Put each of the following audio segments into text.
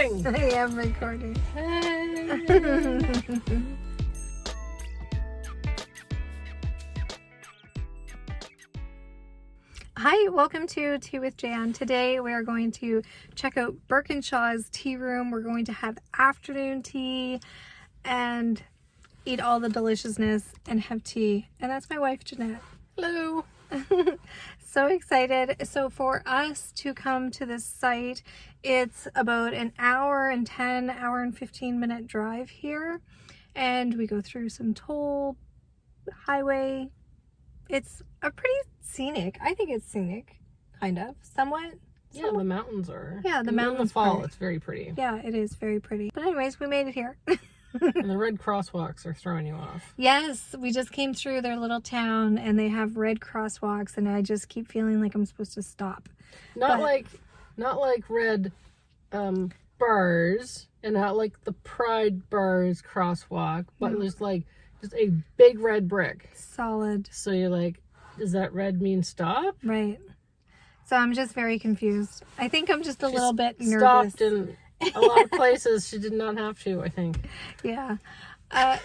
recording? I am recording. Hi, welcome to Tea with Jann. Today we are going to check out Birkinshaw's tea room. We're going to have afternoon tea and eat all the deliciousness and have tea. And that's my wife, Jeanette. Hello. So excited. So for us to come to this site, it's about an hour and 15 minute drive here. And we go through some toll highway. It's a pretty scenic. I think it's scenic, kind of, somewhat. Yeah, the mountains are. Yeah, the mountains. In the fall, it's very pretty. Yeah, it is very pretty. But anyways, we made it here. And the red crosswalks are throwing you off. Yes, we just came through their little town, and they have red crosswalks, and I just keep feeling like I'm supposed to stop. Not like red bars, and not like the Pride Bars crosswalk, but there's like just a big red brick. Solid. So you're like, does that red mean stop? Right. So I'm just very confused. I think I'm just a little bit nervous. Stopped in a lot of places she did not have to, I think. Yeah.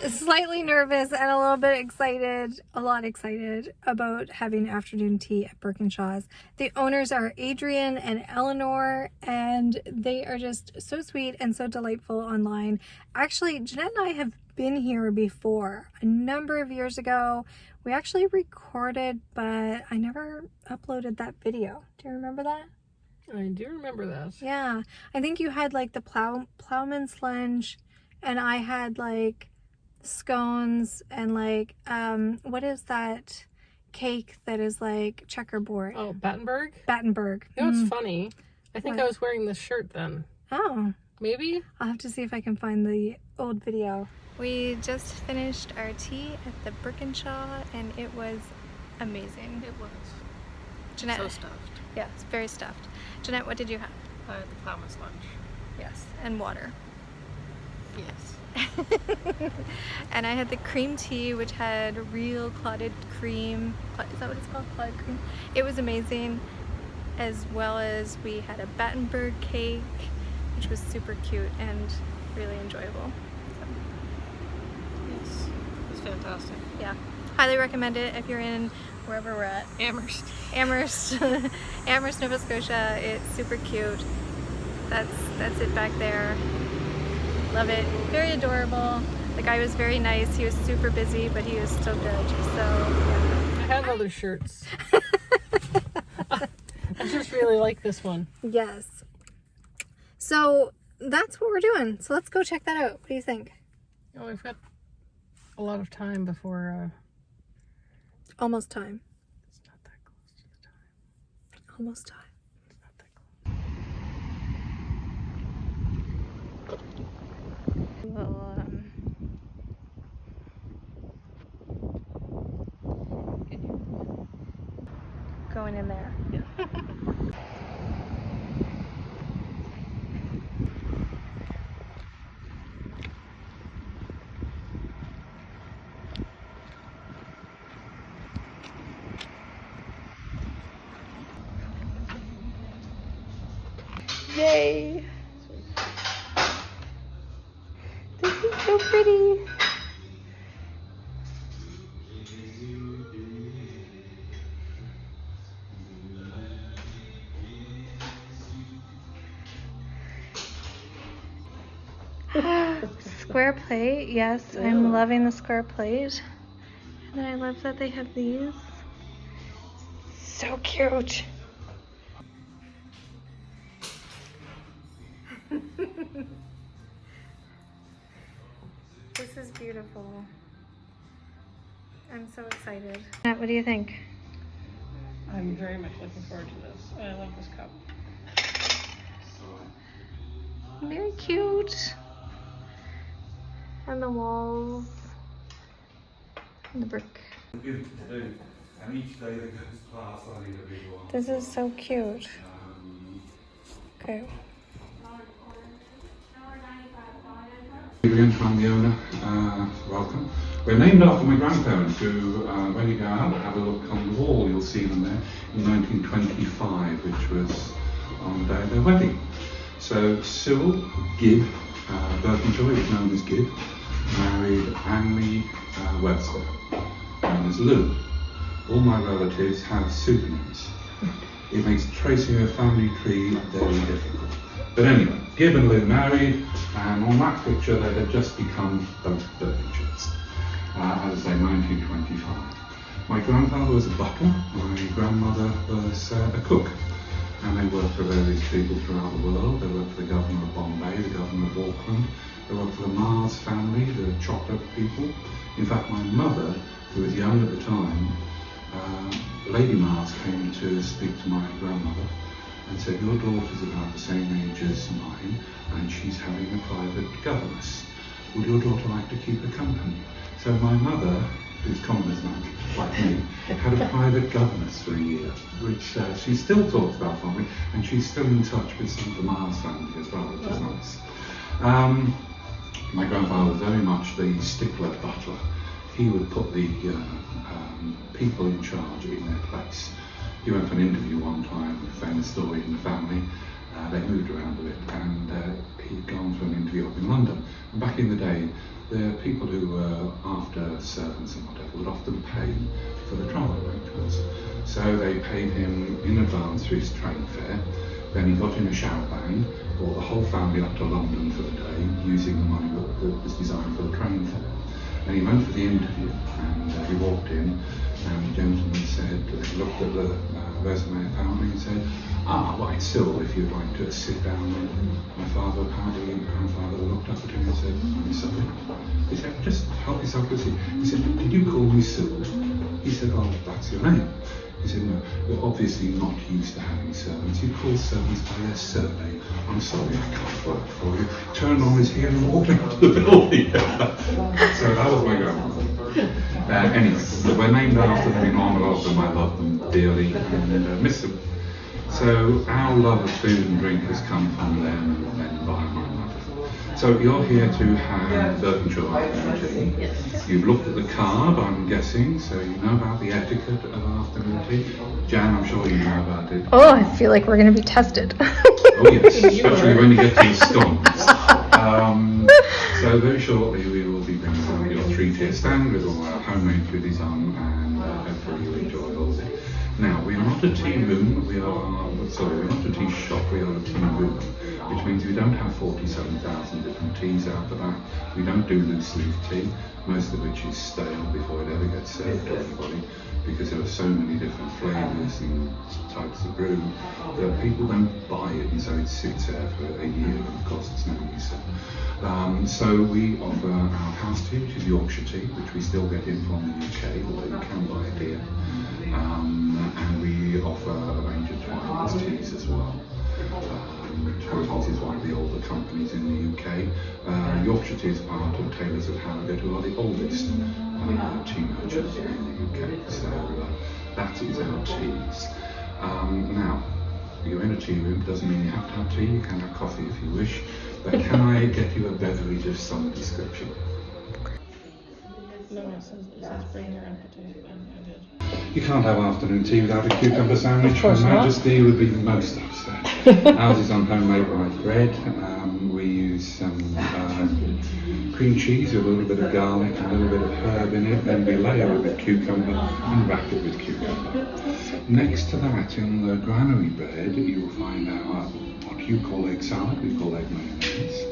Slightly nervous and a little bit excited, a lot excited about having afternoon tea at Birkinshaw's. The owners are Adrian and Eleanor, and they are just so sweet and so delightful online. Actually, Jeanette and I have been here before a number of years ago. We actually recorded, but I never uploaded that video. Do you remember that? I do remember that. Yeah. I think you had like the plowman's lunch, and I had like scones and like what is that cake that is like checkerboard? Oh, Battenberg? Battenberg. You know what's funny? I think What? I was wearing this shirt then. Oh. Maybe? I'll have to see if I can find the old video. We just finished our tea at the Birkinshaw, and it was amazing. It was. Jeanette. So stuffed. Yeah, it's very stuffed. Jeanette, what did you have? I had the plowman's lunch. Yes. And water. Yes. And I had the cream tea, which had real clotted cream. Is that what it's called? Clotted cream? It was amazing. As well as we had a Battenberg cake, which was super cute and really enjoyable. Yes. It was fantastic. Yeah. Highly recommend it if you're in wherever we're at. Amherst. Amherst, Amherst, Nova Scotia. It's super cute. That's it back there. Love it. Very adorable. The guy was very nice. He was super busy, but he was still good. So yeah. I have other shirts. I just really like this one. Yes. So that's what we're doing. So let's go check that out. What do you think? Oh, we've got a lot of time before. Almost time. It's not that close to the time. Almost time. It's not that close. Well, going in there. Yeah. Yay! This is so pretty. Square plate, yes, I'm loving the square plate. And I love that they have these. So cute. This is beautiful. I'm so excited. What do you think? I'm very much looking forward to this. I love this cup. Very cute. And the walls. And the brick. This is so cute. Okay. Adrian from the owner, welcome. We're named after my grandparents who, when you go out, have a look on the wall, you'll see them there, in 1925, which was on the day of their wedding. So Cyril Gibb Birkinshaw, he was known as Gibb, married Annie Webster, known as Lou. All my relatives have pseudonyms. It makes tracing a family tree very difficult. But anyway, Gibb and Lou married, and on that picture they had just become both Birkinshaws. As I say, 1925. My grandfather was a butler, my grandmother was a cook, and they worked for various people throughout the world. They worked for the governor of Bombay, the governor of Auckland, they worked for the Mars family, the chocolate people. In fact, my mother, who was young at the time, Lady Mars came to speak to my grandmother and said, your daughter's about the same age as mine, and she's having a private governess. Would your daughter like to keep her company? So my mother, who's commoners like me, had a private governess for a year, which she still talks about fondly, and she's still in touch with some of the Mars family as well, which is nice. My grandfather was very much the stickler butler. He would put the people in charge in their place. He went for an interview one time, a famous story in the family. They moved around a bit, and he'd gone for an interview up in London. And back in the day, the people who were after servants and whatever would often pay for the travel arrangements. So they paid him in advance for his train fare. Then he got in a shout band, brought the whole family up to London for the day, using the money that was designed for the train fare. And he went for the interview, and he walked in, and the gentleman said, looked at the resume apparently and said, right, Cyril, if you'd like to sit down. And my father, apparently, and grandfather looked up at him and said, I'm sorry. He said, just help yourself to see. He said, did you call me Cyril? He said, oh, that's your name. He said, no, you're obviously not used to having servants. You call servants by their surname. I'm sorry, I can't work for you. Turned on his heel and walked out of the building. So that was my grandmother. Anyway, we're named after them in honour of them. I love them dearly and miss them. So our love of food and drink has come from them and then by my mother. So you're here to have Birkinshaw Afternoon Tea. You've looked at the card, I'm guessing, so you know about the etiquette of afternoon tea. Jann, I'm sure you know about it. Oh, I feel like we're going to be tested. Oh yes, especially when you get to the scones. So very shortly we will be bringing out your 3-tier stand with all our homemade goodies on, and hopefully you enjoy all of it. Now, we are not a tea room, we're not a tea shop, we are a tea room, which means we don't have 47,000 different teas out the back. We don't do loose leaf tea, most of which is stale before it ever gets served to anybody, because there are so many different flavours and types of brew that people don't buy it, and so it sits there for a year and of course it's no use. So we offer our house tea, which is Yorkshire tea, which we still get in from the UK, although you can buy it here. And we offer a range of Twinings teas as well. Twinings is one of the older companies in the UK. Yorkshire tea is part of Taylors of Harrogate, who are the oldest tea merchants in the UK. So that is our teas. Now, you're in a tea room, doesn't mean you have to have tea, you can have coffee if you wish. But can I get you a beverage of some description? No, it says bring your own potato. You can't have afternoon tea without a cucumber sandwich. Of course Her not. Majesty would be the most upset. Ours is on homemade white bread. We use some cream cheese with a little bit of garlic and a little bit of herb in it. Then we layer it with cucumber and wrap it with cucumber. Next to that, in the granary bread, you will find our what you call egg salad. We call egg mayonnaise.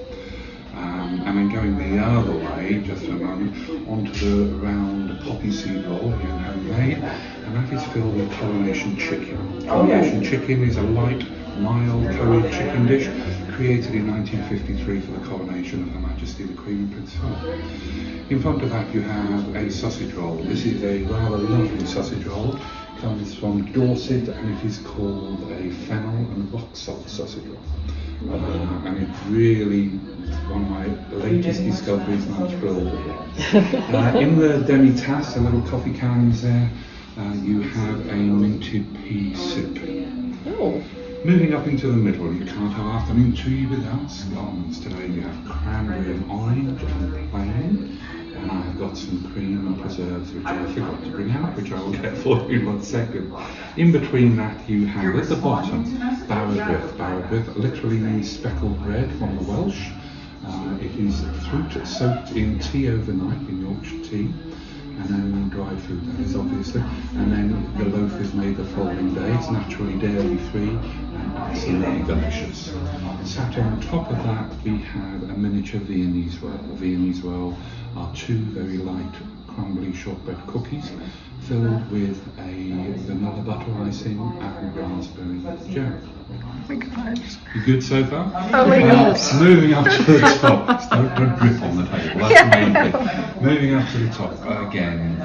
And then going the other way, just for a moment, onto the round poppy seed roll, again homemade, and that is filled with coronation chicken. Coronation chicken is a light, mild curried chicken dish created in 1953 for the coronation of Her Majesty the Queen and Prince Philip. In front of that you have a sausage roll. This is a rather lovely sausage roll. Comes from Dorset, and it is called a fennel and rock salt sausage roll. And it's really one of my latest discoveries, and I'm thrilled with it. In the demi-tasse, the little coffee cans there, you have a minted pea soup. Oh. Moving up into the middle, you can't have afternoon tea without scones. Today we have cranberry and orange and plain. and I've got some cream and preserves which I forgot to bring out, which I will get for you in 1 second. In between that you have at the bottom Barrowbyth. Barrowbyth literally means speckled bread from the Welsh. It is fruit soaked in tea overnight, in Yorkshire tea, and then dry fruit, that is obviously, and then the loaf is made the following day. It's naturally dairy free and absolutely delicious. Sat on top of that we have a miniature Viennese roll. The Viennese roll are 2 very light crumbly shortbread cookies filled with a vanilla butter icing and raspberry jam. Oh my gosh. You good so far? Oh my gosh. Moving up to the top. Don't drip on the table. That's the main thing. Moving up to the top. Again,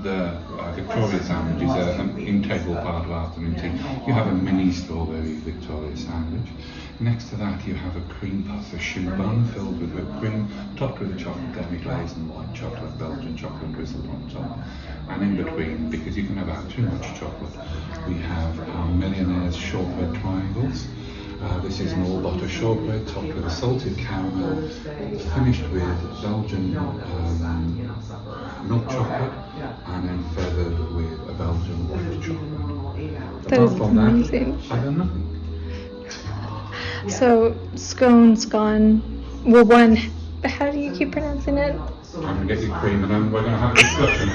the Victoria sandwich is an integral part of afternoon tea. You have a mini strawberry Victoria sandwich. Next to that you have a cream puff, a choux bun filled with whipped cream, topped with a chocolate demi-glaze and white chocolate, Belgian chocolate drizzled on top. And in between, because you can never have too much chocolate, we have our Millionaire's shortbread triangles. This is an all-butter shortbread topped with a salted caramel, finished with Belgian milk chocolate, and then feathered with a Belgian white chocolate. That is Apart from amazing. that, I have nothing. So, scone. Well, one, how do you keep pronouncing it? I'm going to get you cream and then we're going to have a discussion.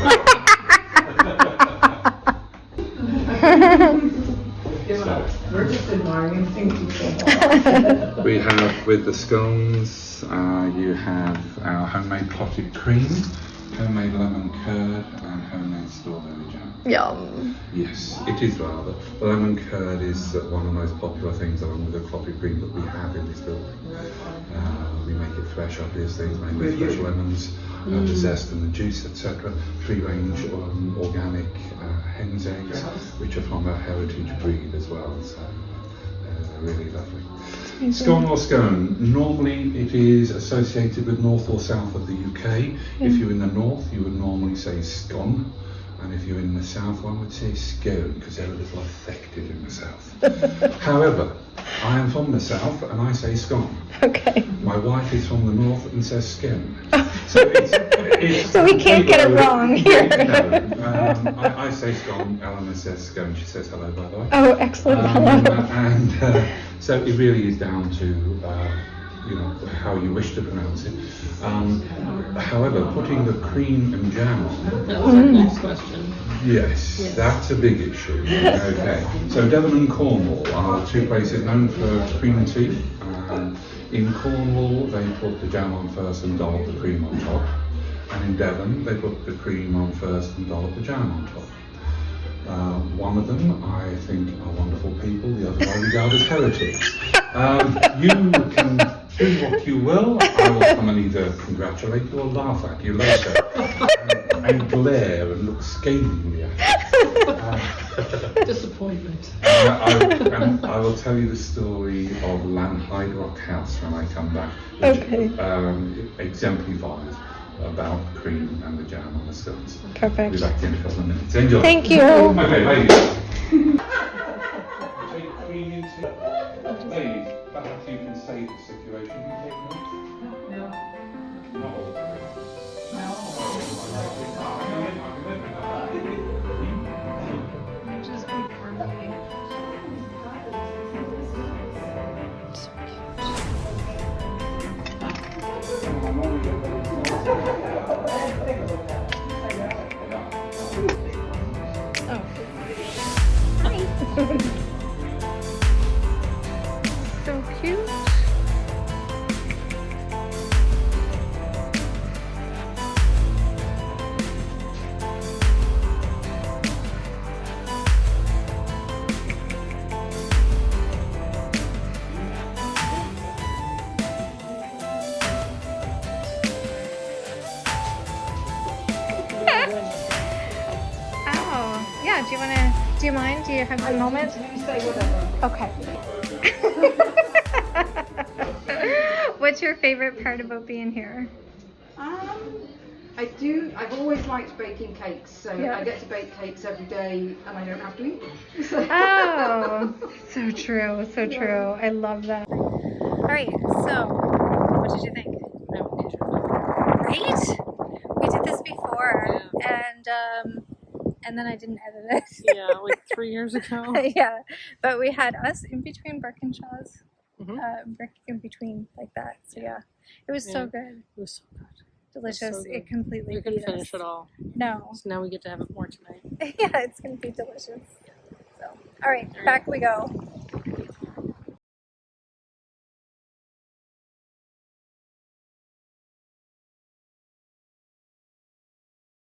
We're just admiring things you say. We have with the scones, you have our homemade potted cream, homemade lemon curd, and homemade strawberry jam. Yum. Yes, it is rather. The lemon curd is one of the most popular things along with the potted cream that we have in this building. We make it fresh, obviously, it's made with fresh lemons, the zest and the juice, etc. Free-range organic hen's eggs, which are from a heritage breed as well, so really lovely. Scone or scone, normally it is associated with north or south of the UK. If you're in the north, you would normally say scone. And if you're in the south, one would say scone, because they're a little affected in the south. However, I am from the south and I say scone. Okay. My wife is from the north and says scone. So it's So we can't get it wrong here. No, I say scone, Eleanor says scone, she says hello by the way. Oh, excellent. And so it really is down to how you wish to pronounce it. However, putting the cream and jam on. That was our next question. Yes, that's a big issue. Okay, so Devon and Cornwall are 2 places known for cream tea. In Cornwall, they put the jam on first and dollop the cream on top. And in Devon, they put the cream on first and dollop the jam on top. One of them, I think, are wonderful people. The other I regard as heretics. You can do what you will. I will come and either congratulate you or laugh at you later. And glare and look scathingly at you. Disappointment. I will tell you the story of Lanhydrock House when I come back, which exemplifies about cream and the jam on the scones. Perfect. I'll be back in a couple of minutes. Enjoy. Thank you. Okay, ladies. Take cream in tea. Ladies, perhaps you can save the situation. You take notes? No. Not all the cream. So cute. Oh, yeah. Do you mind? Do you have a moment? You say whatever. Okay. What's your favorite part about being here? I've always liked baking cakes, so Yeah. I get to bake cakes every day and I don't have to eat them. Oh, so true, so true. I love that. All right, so what did you think? Right? We did this before, and then I didn't edit it. Yeah, like 3 years ago. Yeah, but we had us in between Birkinshaws, Mhm. in between like that. So yeah, it was so Yeah. good, It was so good. delicious. so good. It completely We couldn't beat finish us. it all. No. So now we get to have it more tonight. Yeah, it's gonna be delicious. So, all right, back we go.